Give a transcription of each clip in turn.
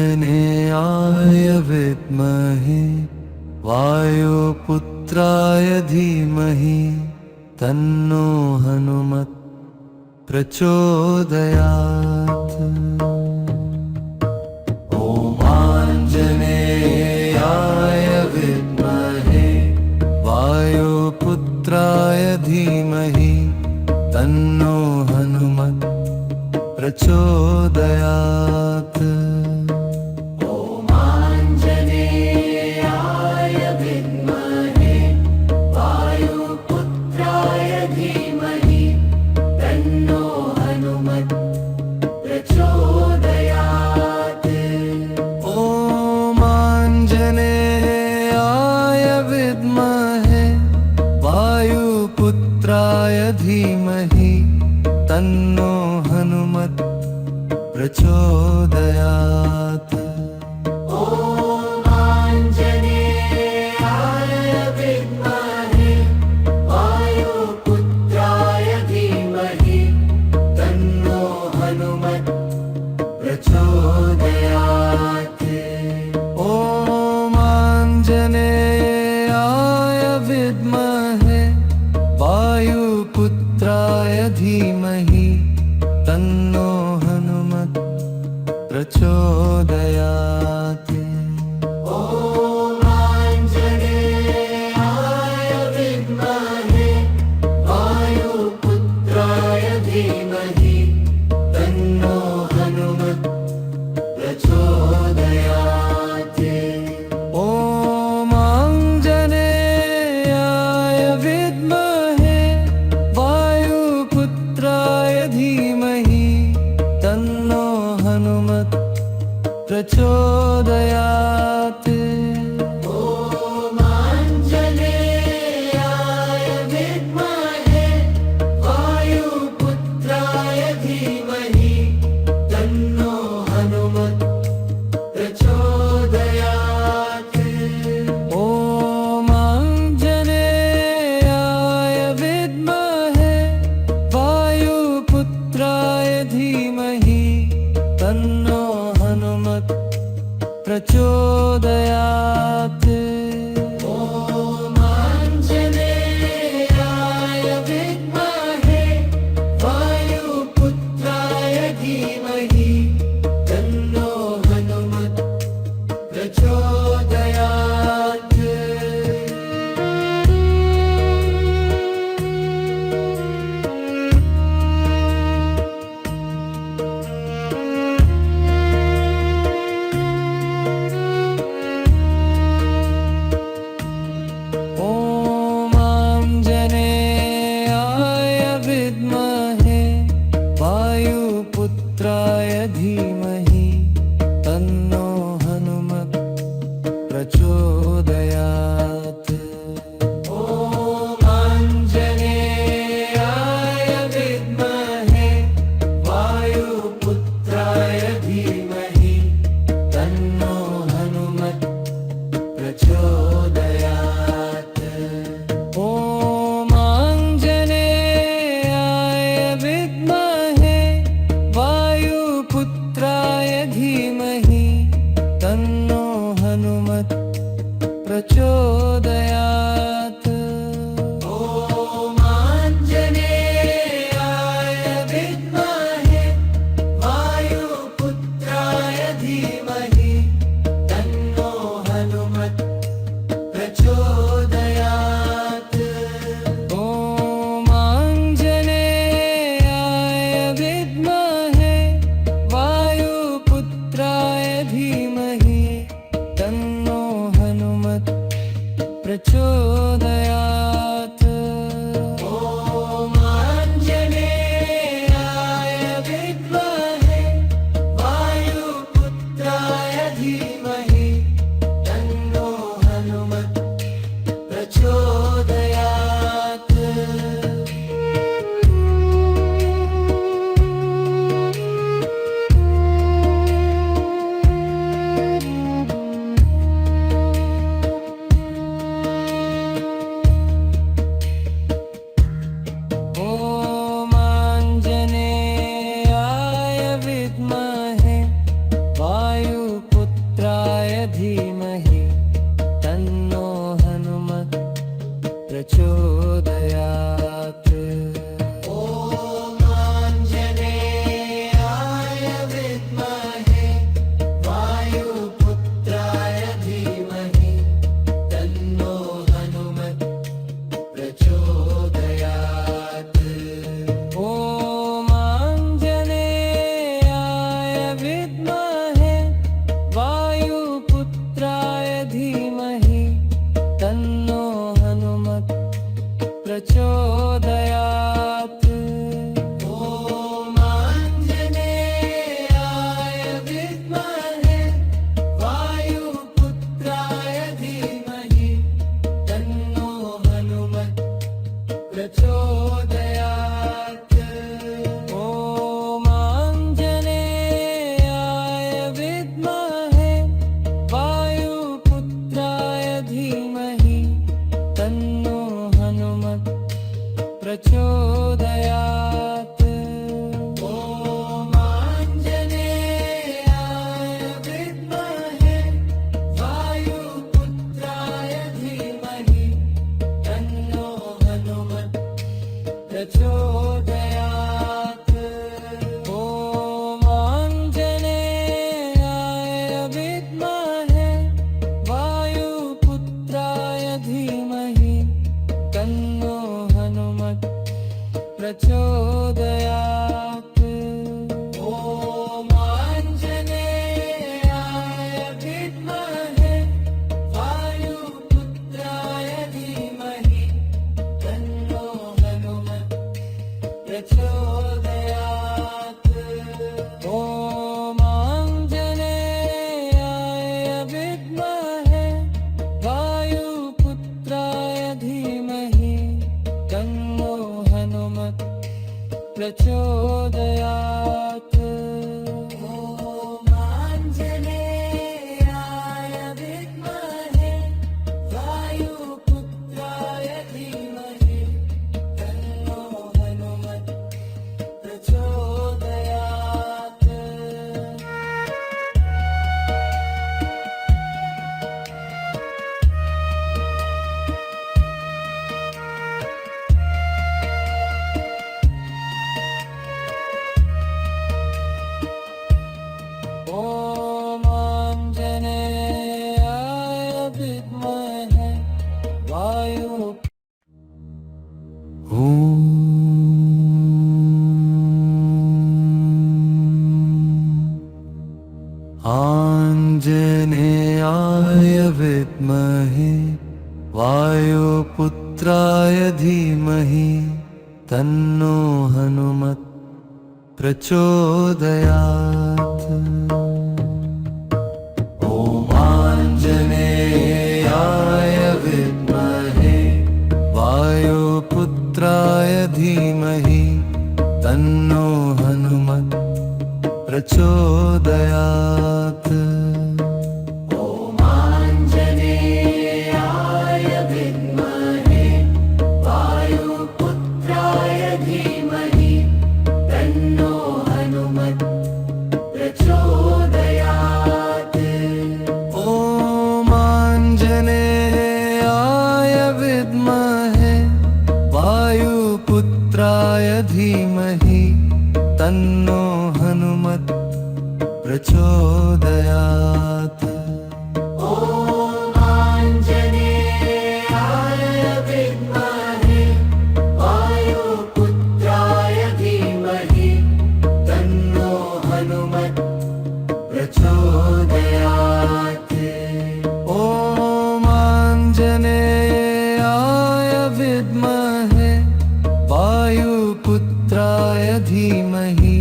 आञ्जनेयाय विद्महे वायुपुत्राय धीमहि तन्नो हनुमत् प्रचोदयात्। ॐ आञ्जनेयाय विद्महे वायुपुत्राय धीमहि तन्नो हनुमत् प्रचोदयात्। पुत्राय धीमहि तन्नो हनुमत् प्रचोदयात्। ॐ आञ्जनेयाय विद्महे वायुपुत्राय धीमहि तन्नो हनुमत् प्रचोदयात्। ॐ आञ्जनेयाय विद्महे वायुपुत्राय धीमहि तन्नो हनुमत् प्रचोदयात्। ॐ आञ्जनेयाय विद्महे वायुपुत्राय धीमहि तन्नो हनुमत् प्रचोदयात्। ॐ आञ्जनेयाय विद्महे वायुपुत्राय धीमहि तन्नो हनुमत् प्रचोदयात्। ॐ आञ्जनेयाय विद्महे वायुपुत्राय धीमहि तन्नो हनुमत् प्रचोदयात्। ॐ आञ्जनेयाय विद्महे वायुपुत्राय धीमहि तन्नो हनुमत् प्रचोदयात्। प्रचोदयात्। ॐ आञ्जनेयाय विद्महे वायुपुत्राय धीमहि तन्नो हनुमत् प्रचोदयात्। ॐ आञ्जनेयाय विद्महे वायुपुत्राय धीमहि तन्नो हनुमत् प्रचोदयात्। ॐ आञ्जनेयाय विद्महे वायुपुत्राय धीमहि तन्नो हनुमत् प्रचोदयात्। ॐ आञ्जनेयाय विद्महे वायुपुत्राय धीमहि तन्नो हनुमत् प्रचोदयात्। ॐ आञ्जनेयाय विद्महे वायुपुत्राय धीमहि तन्नो हनुमत् प्रचोदयात्। ॐ आञ्जनेयाय विद्महे वायुपुत्राय धीमहि तन्नो हनुमत् प्रचोदयात्। ॐ आञ्जनेयाय विद्महे वायुपुत्राय धीमहि तन्नो हनुमत् प्रचोदयात्। ॐ आञ्जनेयाय विद्महे वायुपुत्राय धीमहि तन्नो हनुमत् प्रचोदयात्। ॐ आञ्जनेयाय विद्महे वायुपुत्राय धीमहि तन्नो हनुमत् प्रचोदयात्। ॐ आञ्जनेयाय विद्महे वायु आञ्जनेयाय विद्महे वायुपुत्राय धीमहि तन्नो हनुमत् प्रचोदयात्। ॐ आञ्जनेयाय विद्महे वायुपुत्राय धीमहि तन्नो हनुमत् प्रचोदयात्। ॐ आञ्जनेयाय विद्महे वायुपुत्राय धीमहि तन्नो हनुमत् प्रचोदयात्। ॐ आञ्जनेयाय विद्महे वायुपुत्राय धीमहि तन्नो हनुमत् प्रचोदयात्। ॐ आञ्जनेयाय विद्महे वायुपुत्राय धीमहि तन्नो हनुमत् प्रचोदयात्। ॐ आञ्जनेयाय विद्महे वायुपुत्राय धीमहि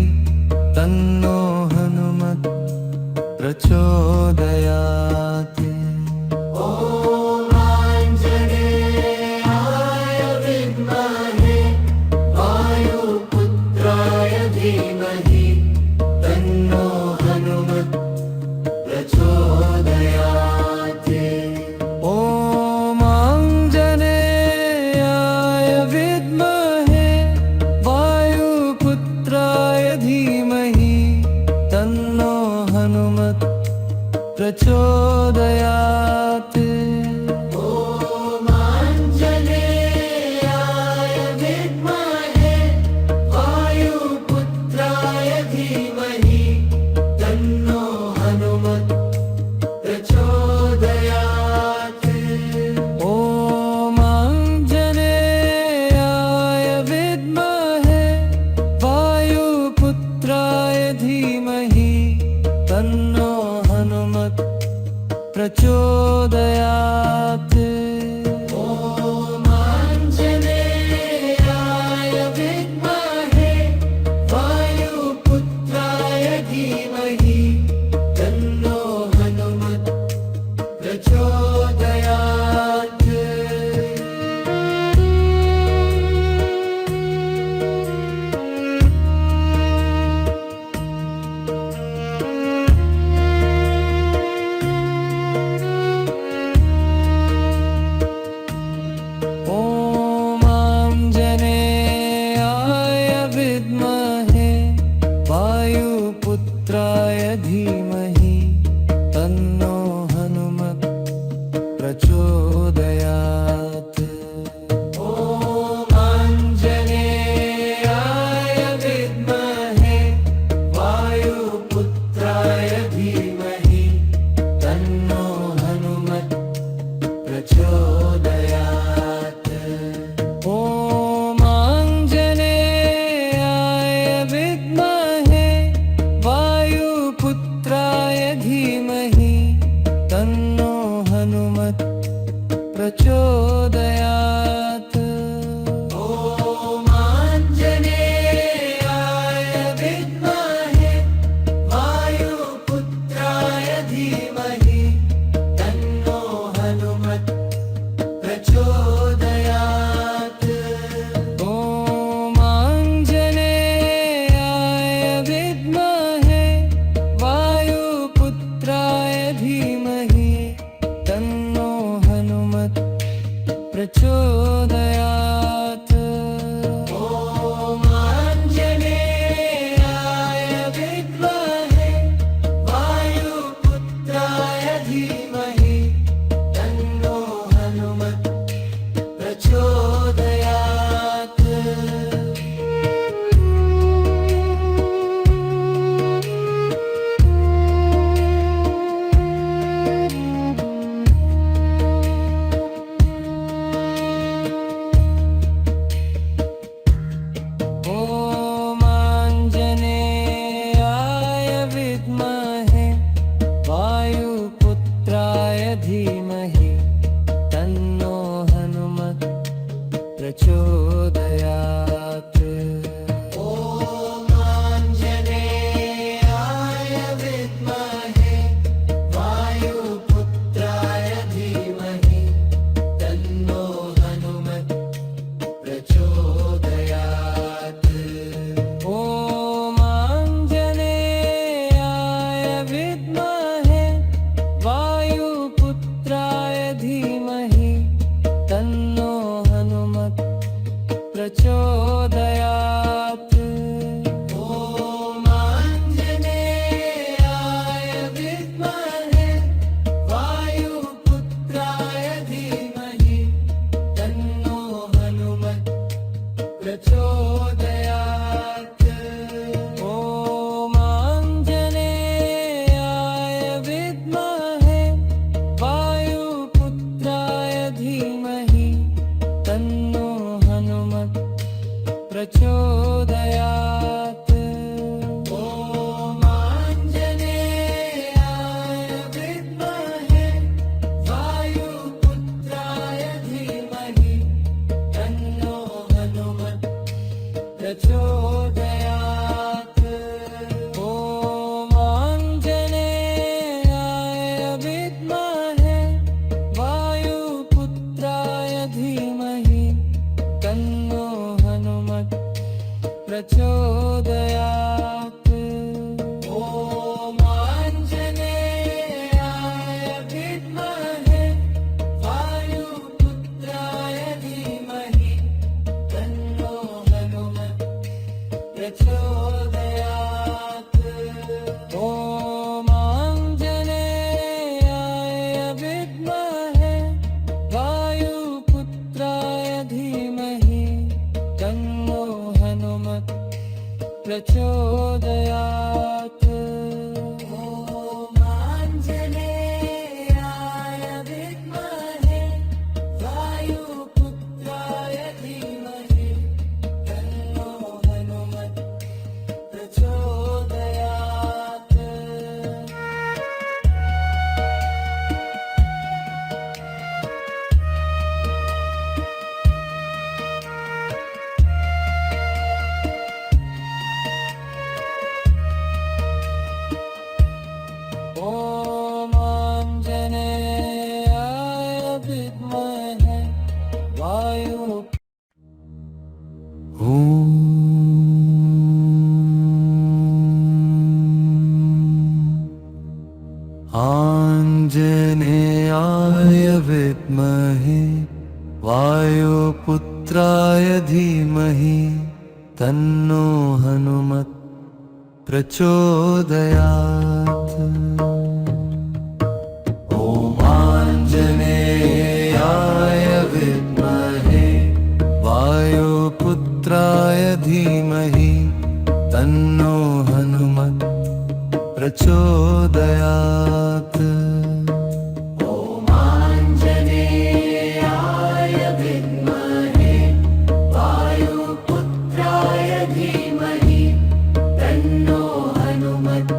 तन्नो हनुमत् प्रचोदयात्। प्रचोदयात्। ॐ आञ्जनेयाय विद्महे वायुपुत्राय धीमहि तन्नो हनुमत् प्रचोदयात्। ॐ आञ्जनेयाय विद्महे वायुपुत्राय धीमहि तन्नो हनुमत् प्रचोदयात्। ॐ आञ्जनेयाय विद्महे वायुपुत्राय धीमहि तन्नो हनुमत् प्रचोदयात्। ॐ आञ्जनेयाय विद्महे वायुपुत्राय धीमहि तन्नो हनुमत् प्रचोदयात्। ॐ आञ्जनेयाय विद्महे वायुपुत्राय धीमहि तन्नो हनुमत् प्रचोदयात्। ॐ आञ्जनेयाय विद्महे वायुपुत्राय धीमहि तन्नो हनुमत् प्रचोदयात्। ॐ आञ्जनेयाय विद्महे वायुपुत्राय धीमहि तन्नो हनुमत् प्रचोदयात्। ॐ आञ्जनेयाय विद्महे वायुपुत्राय धीमहि तन्नो हनुमत् प्रचोदयात्। ॐ आञ्जनेयाय विद्महे वायुपुत्राय धीमहि तन्नो हनुमत् प्रचोदयात्। ॐ आञ्जनेयाय विद्महे वायुपुत्राय धीमहि तन्नो हनुमत् प्रचोदयात्। ॐ आञ्जनेयाय विद्महे वायुपुत्राय धीमहि तन्नो हनुमत् प्रचोदयात्। ॐ आञ्जनेयाय विद्महे वायु आञ्जनेयाय विद्महे वायुपुत्राय धीमहि तन्नो हनुमत् प्रचोदयात्। ॐ आञ्जनेयाय विद्महे वायुपुत्राय धीमहि तन्नो हनुमत् प्रचोदयात्। ॐ आञ्जनेयाय विद्महे वायुपुत्राय धीमहि तन्नो हनुमत्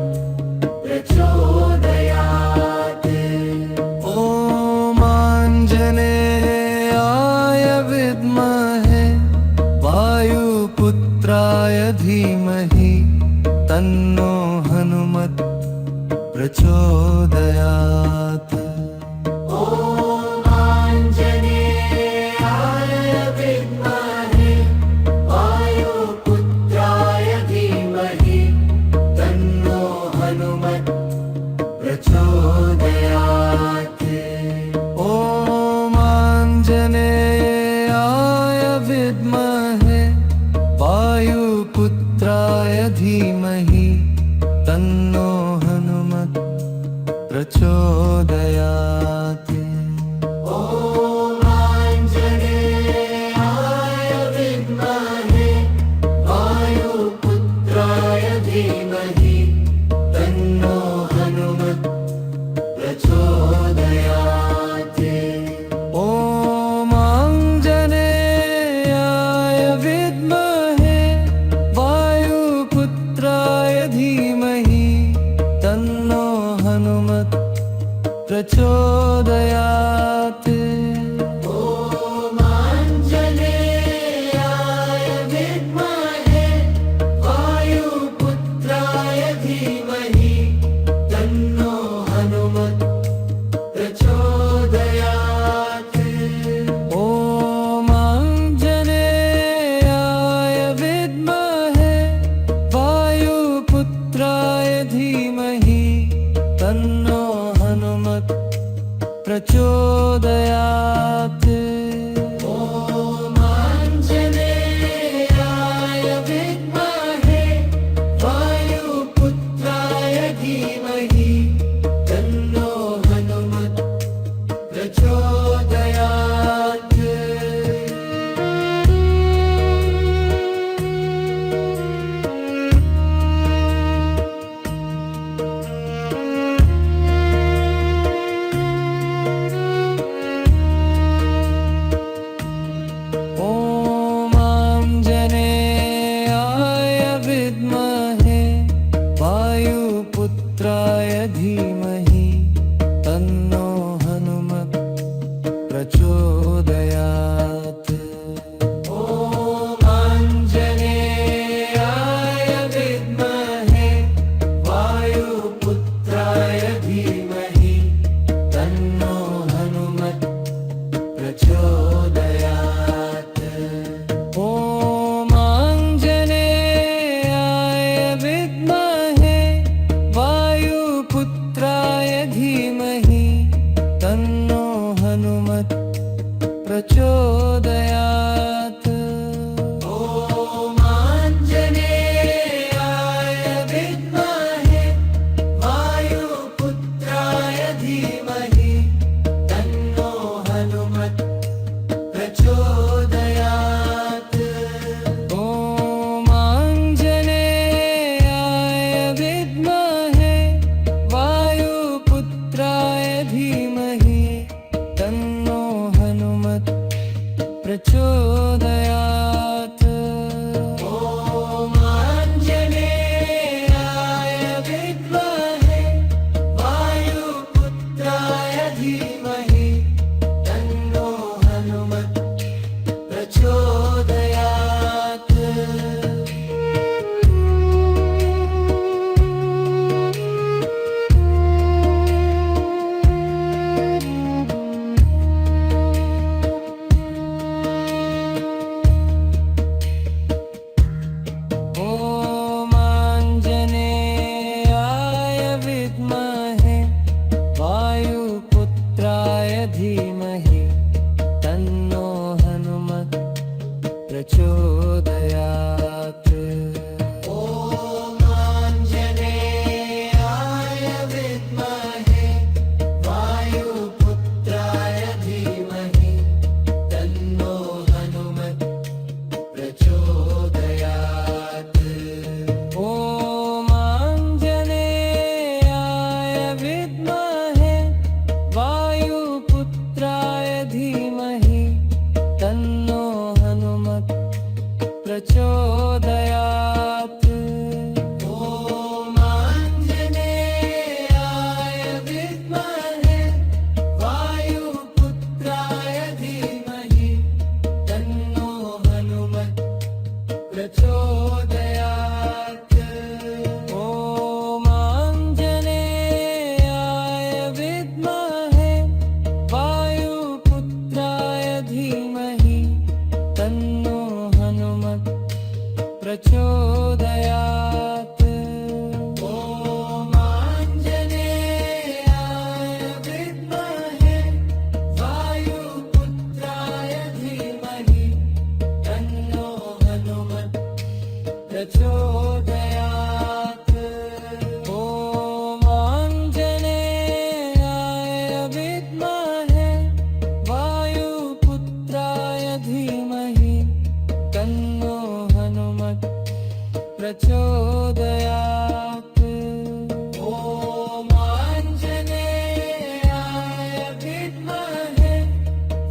प्रचोदयात्। ॐ आञ्जनेयाय विद्महे वायुपुत्राय धीमहि तन्नो हनुमत् प्रचोदयात्। ॐ आञ्जनेयाय विद्महे वायुपुत्राय धीमहि तन्नो हनुमत् प्रचोदयात्। ॐ आञ्जनेयाय प्रचोदयात्। ॐ आञ्जनेयाय विद्महे वायुपुत्राय धीमहि तन्नो हनुमत् प्रचोदयात्। धीमहि तन्नो हनुमत् प्रचोदयात्। ॐ आञ्जनेयाय विद्महे वायुपुत्राय धीमहि तन्नो हनुमत् प्रचोदयात्। ॐ आञ्जनेयाय विद्महे वायुपुत्राय धीमहि तन्नो हनुमत् प्रचोदयात्। ॐ आञ्जनेयाय विद्महे वायुपुत्राय धीमहि तन्नो हनुमत् प्रचोदयात्। ॐ आञ्जनेयाय विद्महे वायुपुत्राय धीमहि तन्नो हनुमत् प्रचोदयात्। ॐ आञ्जनेयाय विद्महे वायुपुत्राय धीमहि तन्नो हनुमत् प्रचोदयात्। ॐ आञ्जनेयाय विद्महे वायुपुत्राय धीमहि तन्नो हनुमत् प्रचोदयात्। ॐ आञ्जनेयाय विद्महे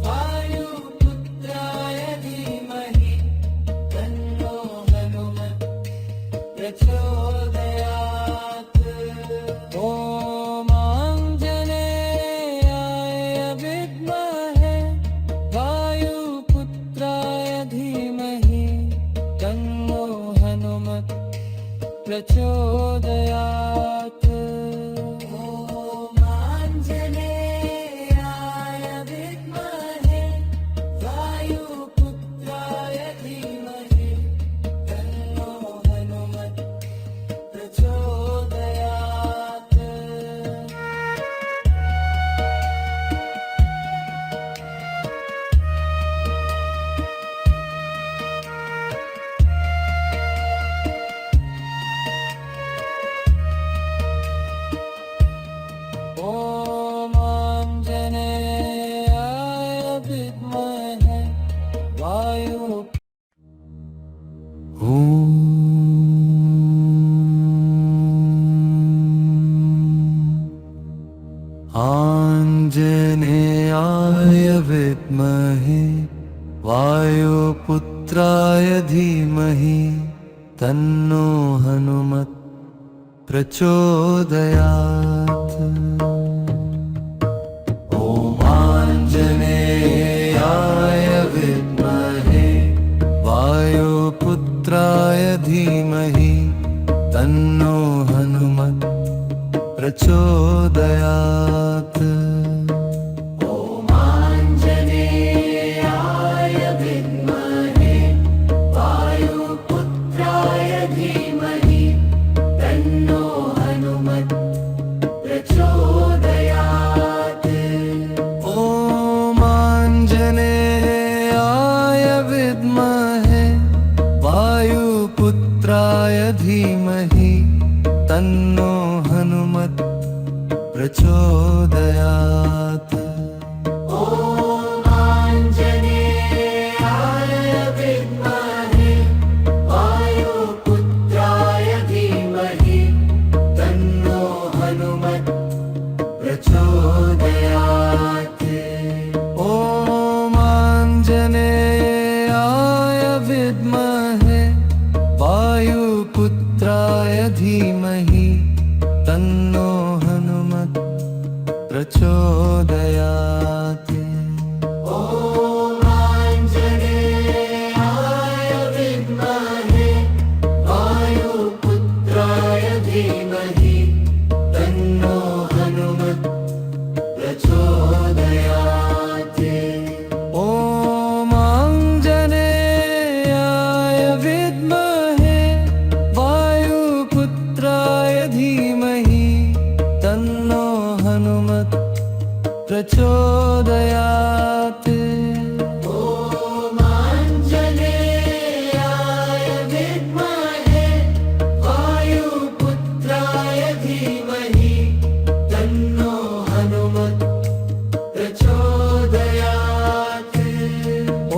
वायुपुत्राय धीमहि तन्नो हनुमत् प्रचोदयात्। ॐ आञ्जनेयाय विद्महे वायुपुत्राय धीमहि तन्नो हनुमत् प्रचोदयात्। ॐ आञ्जनेयाय विद्महे वायुपुत्राय धीमहि तन्नो हनुमत् प्रचोदयात्। ॐ आञ्जनेयाय विद्महे वायु आञ्जनेयाय विद्महे वायुपुत्राय धीमहि तन्नो हनुमत् प्रचोदयात्। ॐ आञ्जनेयाय विद्महे वायुपुत्राय धीमहि तन्नो हनुमत् प्रचोदयात्। ॐ आञ्जनेयाय विद्महे वायुपुत्राय धीमहि तन्नो हनुमत् प्रचोदयात्। ॐ आञ्जनेयाय विद्महे वायुपुत्राय धीमहि तन्नो हनुमत् प्रचोदयात्। ॐ आञ्जनेयाय विद्महे वायुपुत्राय धीमहि तन्नो हनुमत् प्रचोदयात्। ॐ आञ्जनेयाय विद्महे वायुपुत्राय धीमहि तन्नो हनुमत् प्रचोदयात्। प्रचोदयात्। ॐ आञ्जनेयाय विद्महे वायुपुत्राय धीमहि तन्नो हनुमत् प्रचोदयात्। ॐ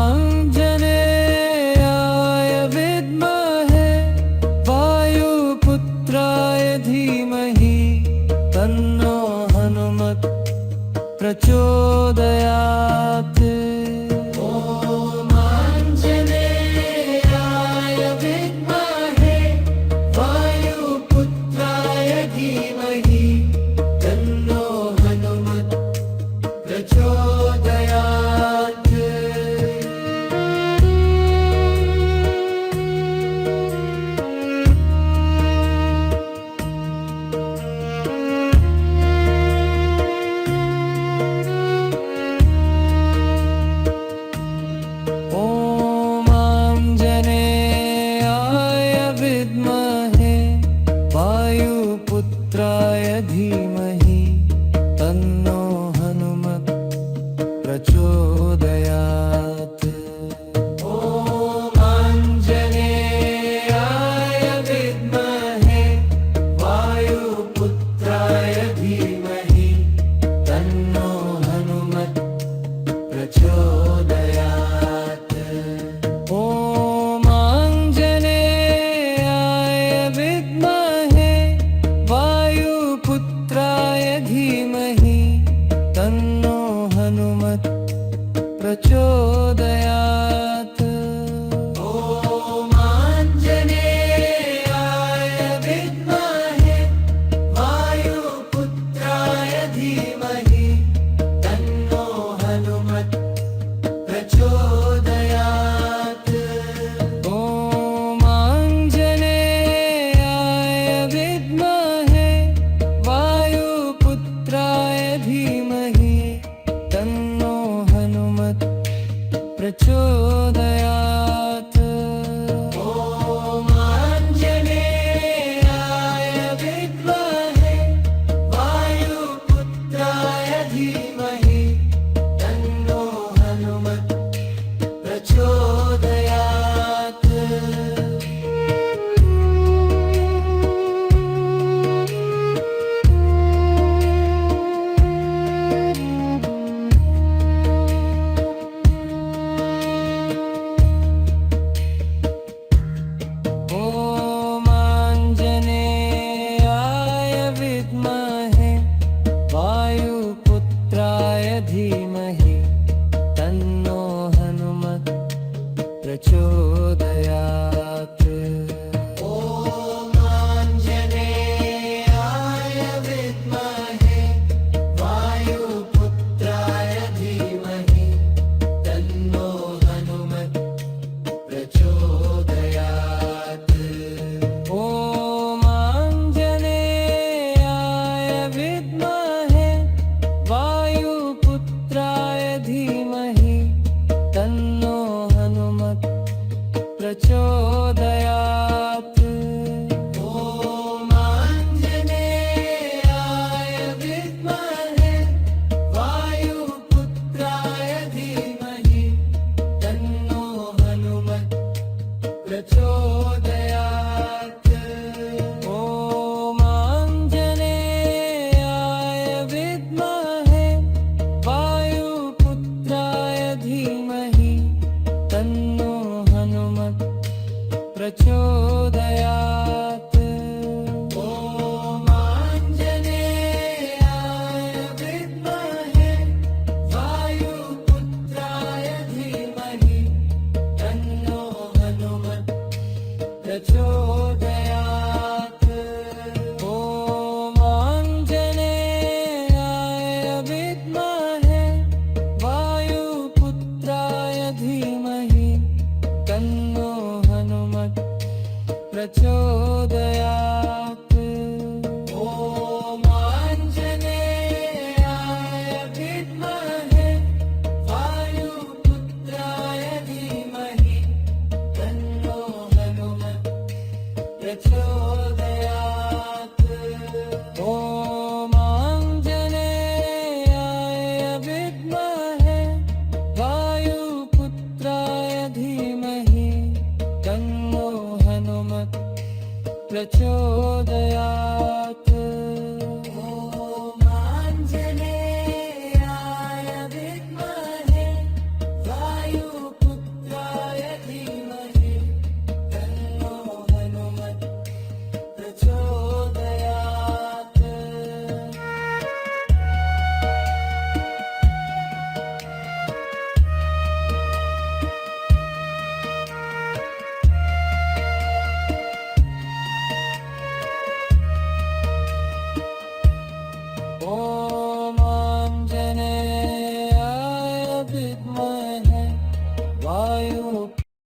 आञ्जनेयाय विद्महे वायुपुत्राय धीमहि तन्नो हनुमत् प्रचोदयात्। ॐ आञ्जनेयाय विद्महे वायुपुत्राय धीमहि तन्नो हनुमत् प्रचोदयात्। वायुपुत्राय धीमहि तन्नो हनुमत् प्रचोदयात्। ॐ आञ्जनेयाय विद्महे वायुपुत्राय धीमहि तन्नो हनुमत् प्रचोदयात्। ॐ आञ्जनेयाय विद्महे वायुपुत्राय धीमहि तन्नो हनुमत् प्रचोदयात्। ॐ आञ्जनेयाय विद्महे वायुपुत्राय धीमहि तन्नो हनुमत् प्रचोदयात्। ॐ आञ्जनेयाय विद्महे वायुपुत्राय धीमहि तन्नो हनुमत् प्रचोदयात्। ॐ आञ्जनेयाय विद्महे वायुपुत्राय धीमहि तन्नो हनुमत् प्रचोदयात्। प्रचोदयात् ॐ आञ्जनेयाय विद्महे वायुपुत्राय धीमहि तन्नो हनुमत् प्रचोदयात् ॐ आञ्जनेयाय विद्महे वायुपुत्राय धीमहि तन्नो हनुमत् प्रचोदयात् ॐ आञ्जनेयाय विद्महे वायुपुत्राय धीमहि तन्नो हनुमत् प्रचोदयात् ॐ आञ्जनेयाय विद्महे वायुपुत्राय